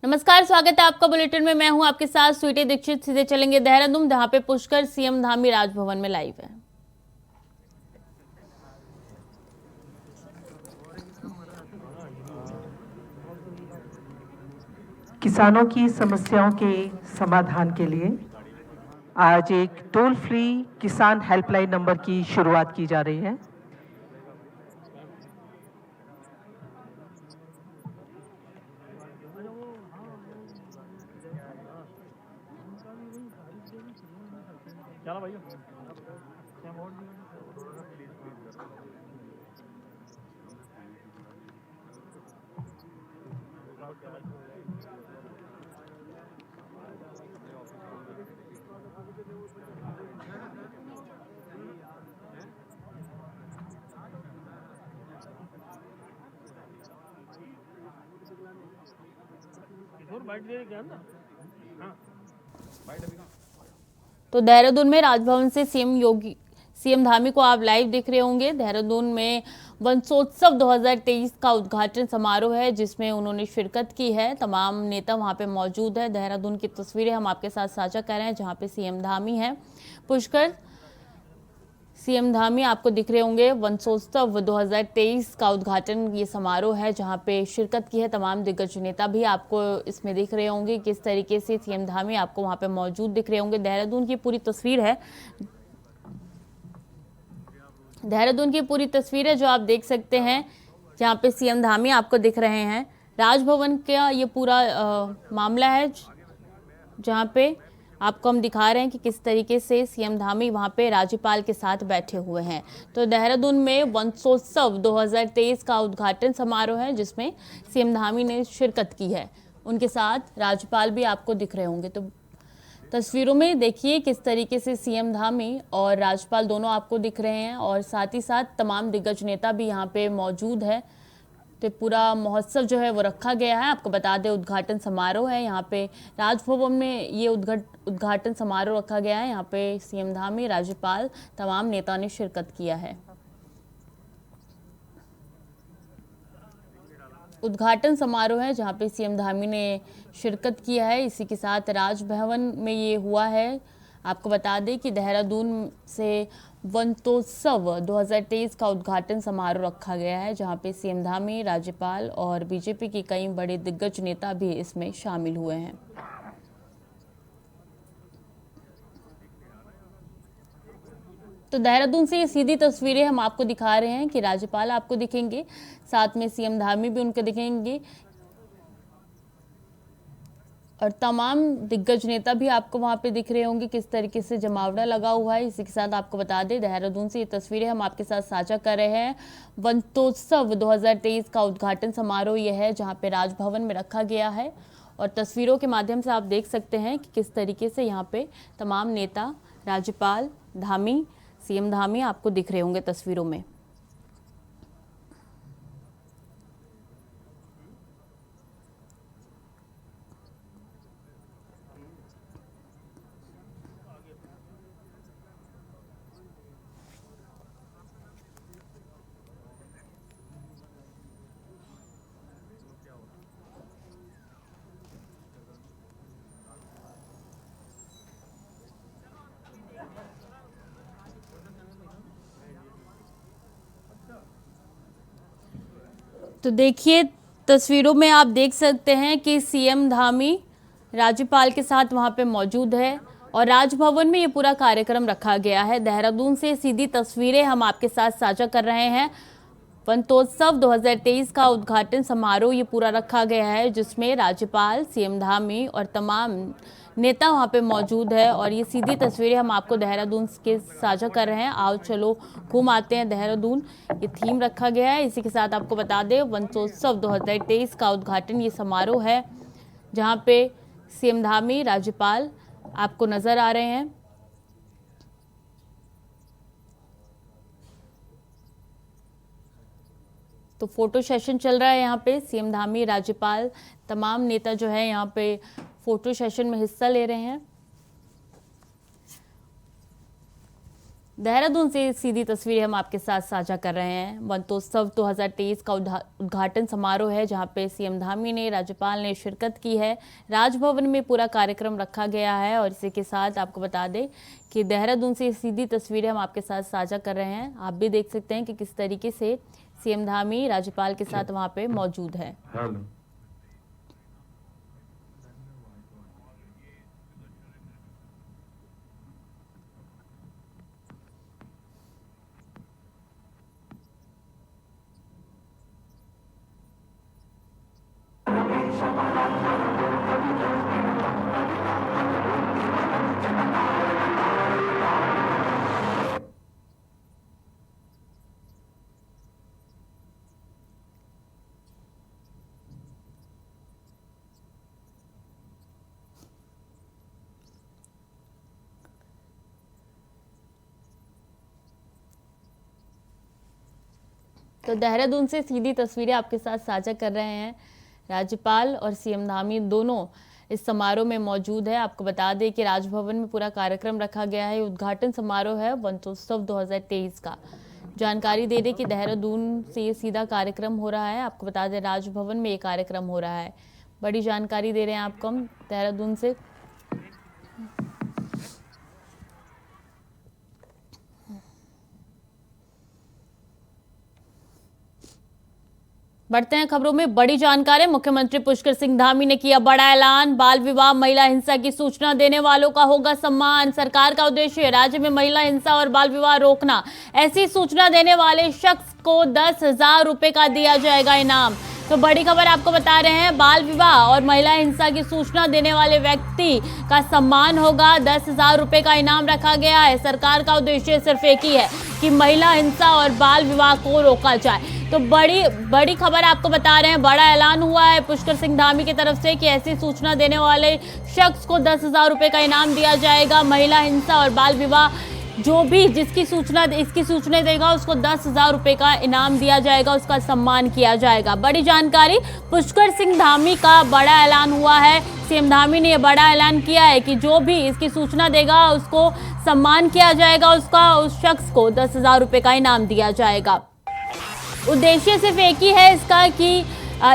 नमस्कार, स्वागत है आपका बुलेटिन में। मैं हूं आपके साथ स्वीटी दीक्षित। सीधे चलेंगे देहरादून, जहां पे पुष्कर सीएम धामी राजभवन में लाइव है। किसानों की समस्याओं के समाधान के लिए आज एक टोल फ्री किसान हेल्पलाइन नंबर की शुरुआत की जा रही है। तो देहरादून में राजभवन से सीएम धामी को आप लाइव देख रहे होंगे। देहरादून में वंशोत्सव 2023 का उद्घाटन समारोह है, जिसमें उन्होंने शिरकत की है। तमाम नेता वहां पे मौजूद है। देहरादून की तस्वीरें हम आपके साथ साझा कर रहे हैं, जहां पे सीएम धामी है। पुष्कर सीएम धामी आपको दिख रहे होंगे। वंशोत्सव 2023 का उद्घाटन ये समारोह है, जहां पे शिरकत की है। तमाम दिग्गज नेता भी आपको इसमें दिख रहे होंगे। किस तरीके से सीएम धामी आपको वहां पे मौजूद दिख रहे होंगे। देहरादून की पूरी तस्वीर है। देहरादून की पूरी तस्वीर है जो आप देख सकते हैं, जहां पे सीएम धामी आपको दिख रहे हैं। राजभवन का ये पूरा मामला है, जहां पे आपको हम दिखा रहे हैं कि किस तरीके से सीएम धामी वहां पे राज्यपाल के साथ बैठे हुए हैं। तो देहरादून में वंशोत्सव 2023 का उद्घाटन समारोह है, जिसमें सीएम धामी ने शिरकत की है। उनके साथ राज्यपाल भी आपको दिख रहे होंगे। तो तस्वीरों में देखिए किस तरीके से सीएम धामी और राज्यपाल दोनों आपको दिख रहे हैं, और साथ ही साथ तमाम दिग्गज नेता भी यहाँ पे मौजूद है। तो पूरा महोत्सव जो है वो रखा गया है। आपको बता दें, उद्घाटन समारोह है यहाँ पे राजभवन में। ये उद्घाटन समारोह रखा गया है। यहाँ पे सीएम धामी, राज्यपाल, तमाम नेताओं ने शिरकत किया है। उद्घाटन समारोह है जहाँ पे सीएम धामी ने शिरकत किया है। इसी के साथ राजभवन में ये हुआ है। आपको बता दें कि देहरादून से वंशोत्सव 2023 का उद्घाटन समारोह रखा गया है, जहाँ पे सीएम धामी, राज्यपाल और बीजेपी के कई बड़े दिग्गज नेता भी इसमें शामिल हुए हैं। तो देहरादून से ये सीधी तस्वीरें हम आपको दिखा रहे हैं कि राज्यपाल आपको दिखेंगे, साथ में सीएम धामी भी उनके दिखेंगे, और तमाम दिग्गज नेता भी आपको वहां पे दिख रहे होंगे। किस तरीके से जमावड़ा लगा हुआ है। इसी के साथ आपको बता दें, देहरादून से ये तस्वीरें हम आपके साथ साझा कर रहे हैं। वंशोत्सव 2023 का उद्घाटन समारोह यह है, जहां पे राजभवन में रखा गया है, और तस्वीरों के माध्यम से आप देख सकते हैं कि किस तरीके से यहाँ पे तमाम नेता, राज्यपाल धामी, सीएम धामी आपको दिख रहे होंगे तस्वीरों में। तो देखिए, तस्वीरों में आप देख सकते हैं कि सीएम धामी राज्यपाल के साथ वहां पे मौजूद है, और राजभवन में ये पूरा कार्यक्रम रखा गया है। देहरादून से सीधी तस्वीरें हम आपके साथ साझा कर रहे हैं। वंशोत्सव 2023 का उद्घाटन समारोह ये पूरा रखा गया है, जिसमें राज्यपाल, सीएम धामी और तमाम नेता वहां पे मौजूद है। और ये सीधी तस्वीरें हम आपको देहरादून के साझा कर रहे हैं। आओ चलो घूम आते हैं देहरादून, ये थीम रखा गया है। इसी के साथ आपको बता दें, वंशोत्सव 2023 का उद्घाटन ये समारोह है, जहाँ पे सीएम धामी, राज्यपाल आपको नजर आ रहे हैं। तो फोटो सेशन चल रहा है यहाँ पे। सीएम धामी, राज्यपाल, तमाम नेता जो है यहाँ पे फोटो सेशन में हिस्सा ले रहे हैं। देहरादून से सीधी तस्वीरें हम आपके साथ साझा कर रहे हैं। वनोत्सव 2023 का उद्घाटन समारोह है जहां पे सीएम धामी ने, राज्यपाल ने शिरकत की है। राजभवन में पूरा कार्यक्रम रखा गया है और इसी के साथ आपको बता दें कि देहरादून से सीधी तस्वीरें हम आपके साथ साझा कर रहे हैं। आप भी देख सकते हैं कि किस तरीके से सीएम धामी राज्यपाल के साथ वहां पे मौजूद है। तो देहरादून से सीधी तस्वीरें आपके साथ साझा कर रहे हैं। राज्यपाल और सीएम धामी दोनों इस समारोह में मौजूद है। आपको बता दें कि राजभवन में पूरा कार्यक्रम रखा गया है। उद्घाटन समारोह है वनोत्सव 2023 का। जानकारी दे दें कि देहरादून से ये सीधा कार्यक्रम हो रहा है। आपको बता दें राजभवन में ये कार्यक्रम हो रहा है। बड़ी जानकारी दे रहे हैं आपको हम देहरादून से। बढ़ते हैं खबरों में। बड़ी जानकारी, मुख्यमंत्री पुष्कर सिंह धामी ने किया बड़ा ऐलान। बाल विवाह, महिला हिंसा की सूचना देने वालों का होगा सम्मान। सरकार का उद्देश्य राज्य में महिला हिंसा और बाल विवाह रोकना। ऐसी सूचना देने वाले शख्स को 10,000 रुपए का दिया जाएगा इनाम। तो बड़ी खबर आपको बता रहे हैं, बाल विवाह और महिला हिंसा की सूचना देने वाले व्यक्ति का सम्मान होगा। 10,000 रुपए का इनाम रखा गया है। सरकार का उद्देश्य सिर्फ एक ही है कि महिला हिंसा और बाल विवाह को रोका जाए। तो बड़ी खबर आपको बता रहे हैं, बड़ा ऐलान हुआ है पुष्कर सिंह धामी की तरफ से कि ऐसी सूचना देने वाले शख्स को 10,000 रुपए का इनाम दिया जाएगा। महिला हिंसा और बाल विवाह जो भी इसकी सूचना देगा उसको 10,000 रुपए का इनाम दिया जाएगा, उसका सम्मान किया जाएगा। बड़ी जानकारी, पुष्कर सिंह धामी का बड़ा ऐलान हुआ है। सीएम धामी ने यह बड़ा ऐलान किया है कि जो भी इसकी सूचना देगा उसको सम्मान किया जाएगा, उस शख्स को 10,000 रुपए का इनाम दिया जाएगा। उद्देश्य सिर्फ एक ही है इसका कि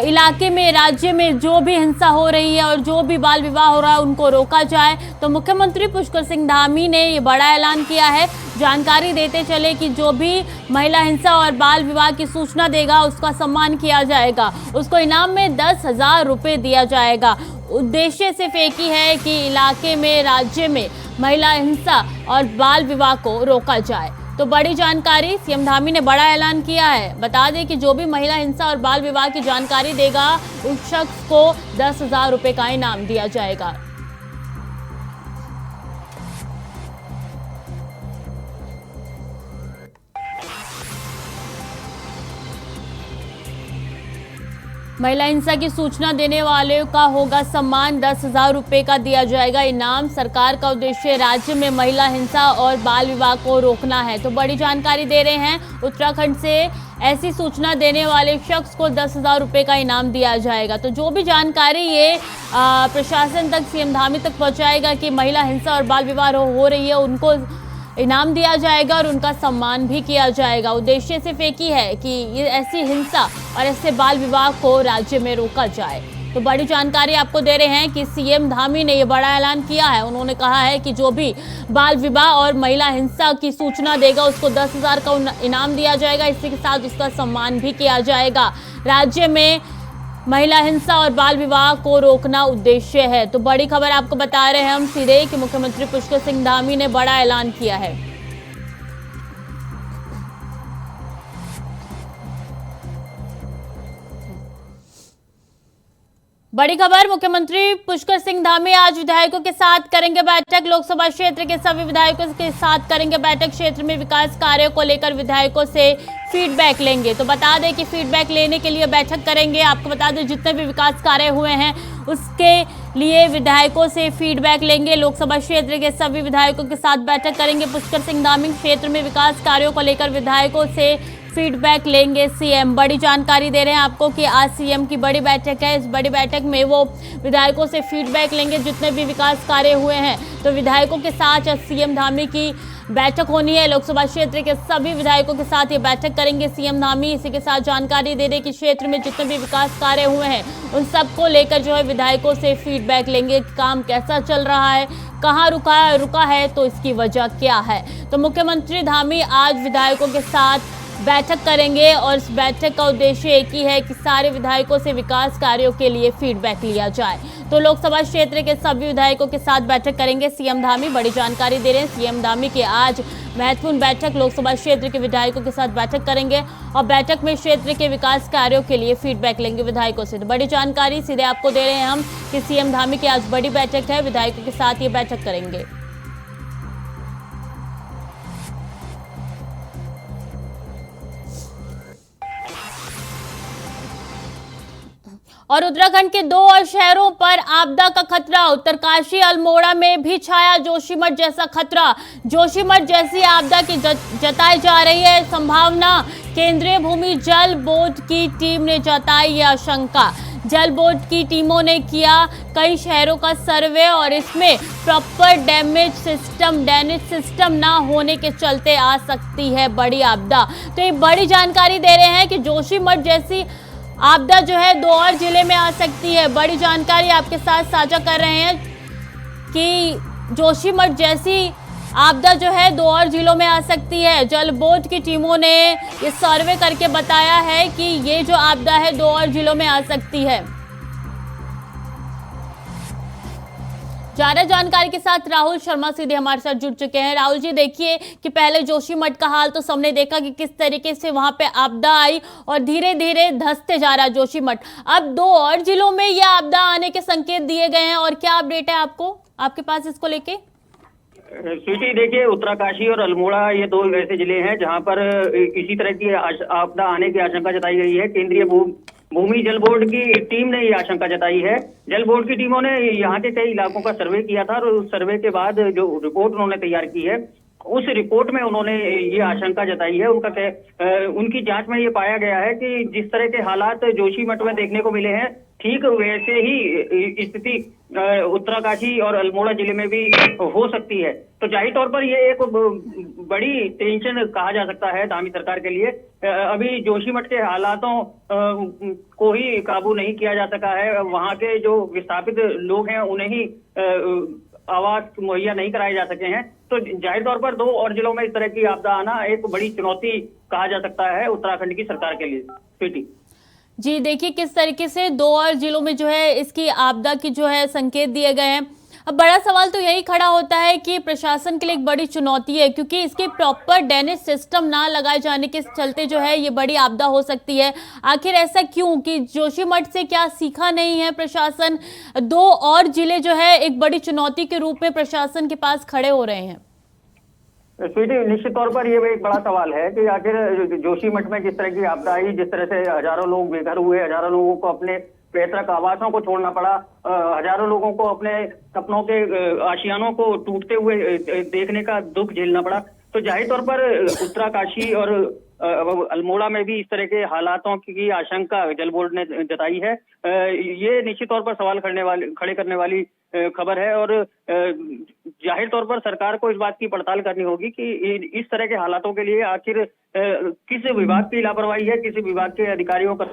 इलाके में, राज्य में जो भी हिंसा हो रही है और जो भी बाल विवाह हो रहा है उनको रोका जाए। तो मुख्यमंत्री पुष्कर सिंह धामी ने ये बड़ा ऐलान किया है। जानकारी देते चले कि जो भी महिला हिंसा और बाल विवाह की सूचना देगा उसका सम्मान किया जाएगा, उसको इनाम में 10,000 रुपए दिया जाएगा। उद्देश्य सिर्फ एक ही है कि इलाके में, राज्य में महिला हिंसा और बाल विवाह को रोका जाए। तो बड़ी जानकारी, सीएम धामी ने बड़ा ऐलान किया है। बता दें कि जो भी महिला हिंसा और बाल विवाह की जानकारी देगा उस शख्स को 10,000 रुपए का इनाम दिया जाएगा। महिला हिंसा की सूचना देने वाले का होगा सम्मान। 10,000 रुपए का दिया जाएगा इनाम। सरकार का उद्देश्य राज्य में महिला हिंसा और बाल विवाह को रोकना है। तो बड़ी जानकारी दे रहे हैं, उत्तराखंड से ऐसी सूचना देने वाले शख्स को 10,000 रुपए का इनाम दिया जाएगा। तो जो भी जानकारी ये प्रशासन तक, सीएम धामी तक पहुंचाएगा कि महिला हिंसा और बाल विवाह हो रही है, उनको इनाम दिया जाएगा और उनका सम्मान भी किया जाएगा। उद्देश्य सिर्फ एक ही है कि ये ऐसी हिंसा और ऐसे बाल विवाह को राज्य में रोका जाए। तो बड़ी जानकारी आपको दे रहे हैं कि सीएम धामी ने ये बड़ा ऐलान किया है। उन्होंने कहा है कि जो भी बाल विवाह और महिला हिंसा की सूचना देगा उसको 10,000 का इनाम दिया जाएगा। इसी के साथ उसका सम्मान भी किया जाएगा। राज्य में महिला हिंसा और बाल विवाह को रोकना उद्देश्य है। तो बड़ी खबर आपको बता रहे हैं हम सीधे कि मुख्यमंत्री पुष्कर सिंह धामी ने बड़ा ऐलान किया है। बड़ी खबर, मुख्यमंत्री पुष्कर सिंह धामी आज विधायकों के साथ करेंगे बैठक। लोकसभा क्षेत्र के सभी विधायकों के साथ करेंगे बैठक। क्षेत्र में विकास कार्यों को लेकर विधायकों से फीडबैक लेंगे। तो बता दें कि फीडबैक लेने के लिए बैठक करेंगे। आपको बता दें जितने भी विकास कार्य हुए हैं उसके लिए विधायकों से फीडबैक लेंगे। लोकसभा क्षेत्र के सभी विधायकों के साथ बैठक करेंगे पुष्कर सिंह धामी। क्षेत्र में विकास कार्यों को लेकर विधायकों से फीडबैक लेंगे सीएम। बड़ी जानकारी दे रहे हैं आपको कि आज सीएम की बड़ी बैठक है। इस बड़ी बैठक में वो विधायकों से फीडबैक लेंगे जितने भी विकास कार्य हुए हैं। तो विधायकों के साथ सीएम धामी की बैठक होनी है। लोकसभा क्षेत्र के सभी विधायकों के साथ ये बैठक करेंगे सीएम धामी। इसी के साथ जानकारी दे दें कि क्षेत्र में जितने भी विकास कार्य हुए हैं उन सबको लेकर जो है विधायकों से फीडबैक लेंगे। काम कैसा चल रहा है, कहाँ रुका है तो इसकी वजह क्या है। तो मुख्यमंत्री धामी आज विधायकों के साथ बैठक करेंगे और इस बैठक का उद्देश्य एक ही है कि सारे विधायकों से विकास कार्यों के लिए फीडबैक लिया जाए। तो लोकसभा क्षेत्र के सभी विधायकों के साथ बैठक करेंगे सीएम धामी। बड़ी जानकारी दे रहे हैं सीएम धामी की आज महत्वपूर्ण बैठक लोकसभा क्षेत्र के विधायकों के साथ बैठक करेंगे और बैठक में क्षेत्र के विकास कार्यों के लिए फीडबैक लेंगे विधायकों से। तो बड़ी जानकारी सीधे आपको दे रहे हैं हम कि सीएम धामी की आज बड़ी बैठक है, विधायकों के साथ ये बैठक करेंगे। और उत्तराखंड के 2 और शहरों पर आपदा का खतरा। उत्तरकाशी अल्मोड़ा में भी छाया जोशीमठ जैसा खतरा। जोशीमठ जैसी आपदा की जताई जा रही है संभावना। केंद्रीय भूमि जल बोर्ड की टीम ने जताई ये आशंका। जल बोर्ड की टीमों ने किया कई शहरों का सर्वे और इसमें प्रॉपर ड्रेनेज सिस्टम ना होने के चलते आ सकती है बड़ी आपदा। तो ये बड़ी जानकारी दे रहे हैं कि जोशीमठ जैसी आपदा जो है 2 और जिले में आ सकती है। बड़ी जानकारी आपके साथ साझा कर रहे हैं कि जोशीमठ जैसी आपदा जो है 2 और जिलों में आ सकती है। जल बोर्ड की टीमों ने ये सर्वे करके बताया है कि ये जो आपदा है 2 और जिलों में आ सकती है। ज्यादा जानकारी के साथ राहुल शर्मा सीधे हमारे साथ जुड़ चुके हैं। राहुल जी, देखिए कि पहले जोशीमठ का हाल तो सबने देखा कि किस तरीके से वहां पे आपदा आई और धीरे धीरे धंसते जा रहा है जोशीमठ। अब 2 और जिलों में यह आपदा आने के संकेत दिए गए हैं और क्या अपडेट है आपके पास इसको लेके? स्वीटी, देखिए उत्तराकाशी और अल्मोड़ा ये 2 ऐसे जिले हैं जहां पर इसी तरह की आपदा आने की आशंका जताई गई है। केंद्रीय भूमि जल बोर्ड की टीम ने ये आशंका जताई है। जल बोर्ड की टीमों ने यहाँ के कई इलाकों का सर्वे किया था और उस सर्वे के बाद जो रिपोर्ट उन्होंने तैयार की है उस रिपोर्ट में उन्होंने ये आशंका जताई है। उनकी जांच में ये पाया गया है कि जिस तरह के हालात जोशीमठ में देखने को मिले हैं ठीक वैसे ही स्थिति उत्तराकाशी और अल्मोड़ा जिले में भी हो सकती है। तो जाहिर तौर पर ये एक बड़ी टेंशन कहा जा सकता है धामी सरकार के लिए। अभी जोशीमठ के हालातों को ही काबू नहीं किया जा सका है। वहां के जो विस्थापित लोग हैं उन्हें ही आवास मुहैया नहीं कराए जा सके हैं। तो जाहिर तौर पर 2 और जिलों में इस तरह की आपदा आना एक बड़ी चुनौती कहा जा सकता है उत्तराखंड की सरकार के लिए। स्वीटी जी, देखिए किस तरीके से 2 और जिलों में जो है इसकी आपदा की जो है संकेत दिए गए हैं। अब बड़ा सवाल तो यही खड़ा होता है कि प्रशासन के लिए एक बड़ी चुनौती है क्योंकि इसके प्रॉपर ड्रेनेज सिस्टम ना लगाए जाने के चलते जो है ये बड़ी आपदा हो सकती है। आखिर ऐसा क्यों कि जोशीमठ से क्या सीखा नहीं है प्रशासन? 2 और जिले जो है एक बड़ी चुनौती के रूप में प्रशासन के पास खड़े हो रहे हैं। स्वीटी, निश्चित तौर पर ये एक बड़ा सवाल है कि आखिर जोशीमठ में जिस तरह की आपदा आई, जिस तरह से हजारों लोग बेघर हुए, हजारों लोगों को अपने पैतृक आवासों को छोड़ना पड़ा, हजारों लोगों को अपने सपनों के आशियानों को टूटते हुए देखने का दुख झेलना पड़ा। तो जाहिर तौर पर उत्तराकाशी और अल्मोड़ा में भी इस तरह के हालातों की आशंका जल बोर्ड ने जताई है। ये निश्चित तौर पर सवाल खड़े करने वाली खबर है और जाहिर तौर पर सरकार को इस बात की पड़ताल करनी होगी कि इस तरह के हालातों के लिए आखिर किस विभाग की लापरवाही है, किस विभाग के अधिकारियों का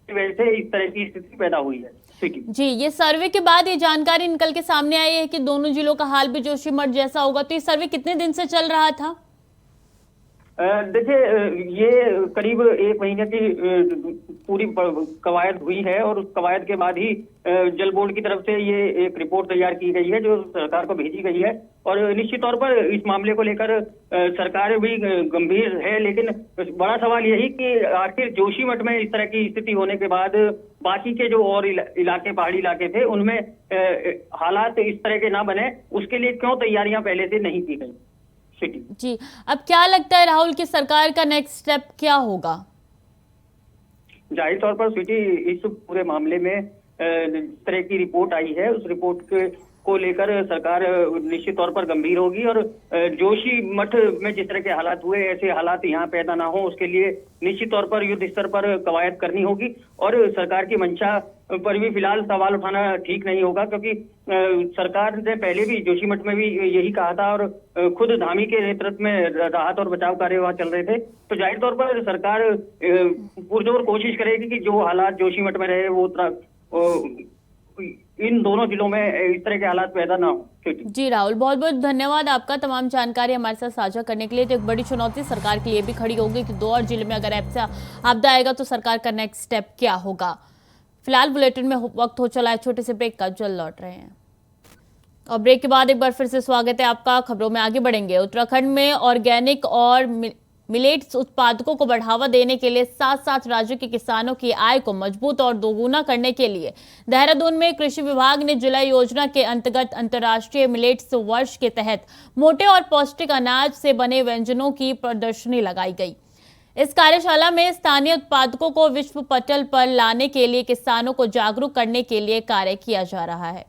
वजह से इस तरह की स्थिति पैदा हुई है। जी, ये सर्वे के बाद ये जानकारी निकल के सामने आई है कि दोनों जिलों का हाल भी जोशीमठ जैसा होगा। तो ये सर्वे कितने दिन से चल रहा था? देखिए, ये करीब 1 महीने की पूरी कवायद हुई है और उस कवायद के बाद ही जल बोर्ड की तरफ से ये एक रिपोर्ट तैयार की गई है जो सरकार को भेजी गई है। और निश्चित तौर पर इस मामले को लेकर सरकार भी गंभीर है, लेकिन बड़ा सवाल यही कि आखिर जोशीमठ में इस तरह की स्थिति होने के बाद बाकी के जो और इलाके, पहाड़ी इलाके थे, उनमें हालात इस तरह के ना बने, उसके लिए क्यों तैयारियां पहले से नहीं की गई। जी, अब क्या लगता है राहुल की सरकार का नेक्स्ट स्टेप क्या होगा? जाहिर तौर पर स्वीटी, इस पूरे मामले में जिस तरह की रिपोर्ट आई है उस रिपोर्ट को लेकर सरकार निश्चित तौर पर गंभीर होगी और जोशीमठ में जिस तरह के हालात हुए ऐसे हालात यहाँ पैदा ना हो उसके लिए निश्चित तौर पर युद्ध स्तर पर कवायद करनी होगी। और सरकार की मंशा पर भी फिलहाल सवाल उठाना ठीक नहीं होगा, क्योंकि सरकार ने पहले भी जोशीमठ में भी यही कहा था और खुद धामी के नेतृत्व में राहत और बचाव कार्य वहां चल रहे थे। तो जाहिर तौर पर सरकार पुरजोर कोशिश करेगी कि जो हालात जोशीमठ में रहे वो इन दोनों जिलों में इस तरह के हालात पैदा ना हो। जी राहुल, बहुत बहुत धन्यवाद आपका तमाम जानकारी हमारे साथ साझा करने के लिए। तो एक बड़ी चुनौती सरकार के लिए भी खड़ी होगी कि 2 और जिले में अगर ऐसा आपदा आएगा तो सरकार का नेक्स्ट स्टेप क्या होगा। फिलहाल बुलेटिन में वक्त हो चला है छोटे से ब्रेक का, जल्द लौट रहे हैं। और ब्रेक के बाद एक बार फिर से स्वागत है आपका। खबरों में आगे बढ़ेंगे। उत्तराखंड में ऑर्गेनिक और मिलेट्स उत्पादकों को बढ़ावा देने के लिए साथ साथ राज्य के किसानों की आय को मजबूत और दोगुना करने के लिए देहरादून में कृषि विभाग ने जिला योजना के अंतर्गत अंतर्राष्ट्रीय मिलेट्स वर्ष के तहत मोटे और पौष्टिक अनाज से बने व्यंजनों की प्रदर्शनी लगाई गई। इस कार्यशाला में स्थानीय उत्पादकों को विश्व पटल पर लाने के लिए किसानों को जागरूक करने के लिए कार्य किया जा रहा है।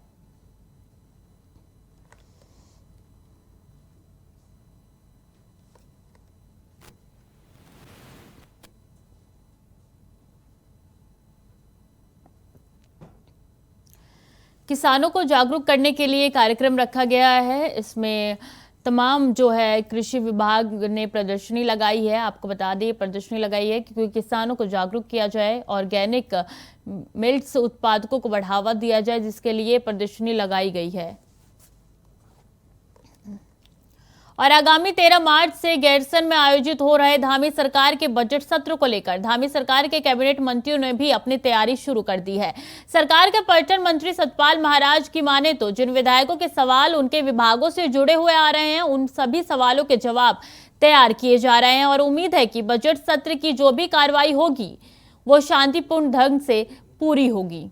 किसानों को जागरूक करने के लिए कार्यक्रम रखा गया है। इसमें तमाम जो है कृषि विभाग ने प्रदर्शनी लगाई है। आपको बता दें प्रदर्शनी लगाई है क्योंकि किसानों को जागरूक किया जाए, ऑर्गेनिक मिल्ट्स उत्पादकों को बढ़ावा दिया जाए, जिसके लिए प्रदर्शनी लगाई गई है। और आगामी 13 मार्च से गैरसैंण में आयोजित हो रहे धामी सरकार के बजट सत्र को लेकर धामी सरकार के कैबिनेट मंत्रियों ने भी अपनी तैयारी शुरू कर दी है। सरकार के पर्यटन मंत्री सतपाल महाराज की माने तो जिन विधायकों के सवाल उनके विभागों से जुड़े हुए आ रहे हैं, उन सभी सवालों के जवाब तैयार किए जा रहे हैं और उम्मीद है कि बजट सत्र की जो भी कार्रवाई होगी वो शांतिपूर्ण ढंग से पूरी होगी।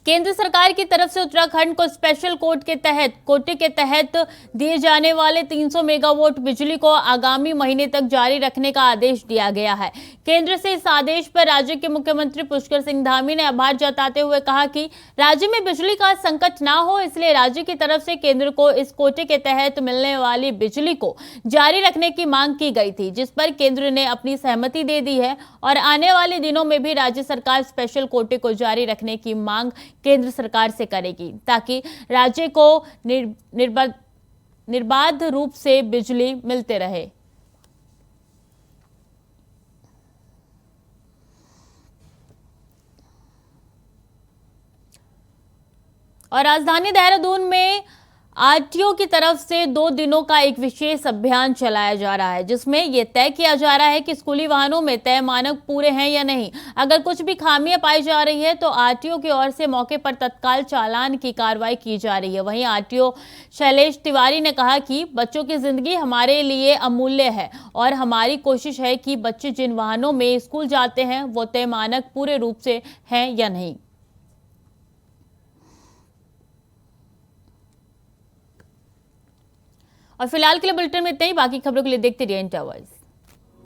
केंद्र सरकार की तरफ से उत्तराखंड को स्पेशल कोटे के तहत दिए जाने वाले 300 मेगावाट बिजली को आगामी महीने तक जारी रखने का आदेश दिया गया है। केंद्र से इस आदेश पर राज्य के मुख्यमंत्री पुष्कर सिंह धामी ने आभार जताते हुए कहा कि राज्य में बिजली का संकट ना हो, इसलिए राज्य की तरफ से केंद्र को इस कोटे के तहत मिलने वाली बिजली को जारी रखने की मांग की गई थी, जिस पर केंद्र ने अपनी सहमति दे दी है और आने वाले दिनों में भी राज्य सरकार स्पेशल कोटे को जारी रखने की मांग केंद्र सरकार से करेगी ताकि राज्य को निर्बाध रूप से बिजली मिलते रहे। और राजधानी देहरादून में आरटीओ की तरफ से 2 दिनों का एक विशेष अभियान चलाया जा रहा है, जिसमें यह तय किया जा रहा है कि स्कूली वाहनों में तय मानक पूरे हैं या नहीं। अगर कुछ भी खामियां पाई जा रही है तो आरटीओ की ओर से मौके पर तत्काल चालान की कार्रवाई की जा रही है। वहीं आरटीओ शैलेश तिवारी ने कहा कि बच्चों की जिंदगी हमारे लिए अमूल्य है और हमारी कोशिश है कि बच्चे जिन वाहनों में स्कूल जाते हैं वो तय मानक पूरे रूप से हैं या नहीं। और फिलहाल के लिए बुलेटिन में इतना ही। बाकी खबरों के लिए देखते रहिए इंडिया वॉइस।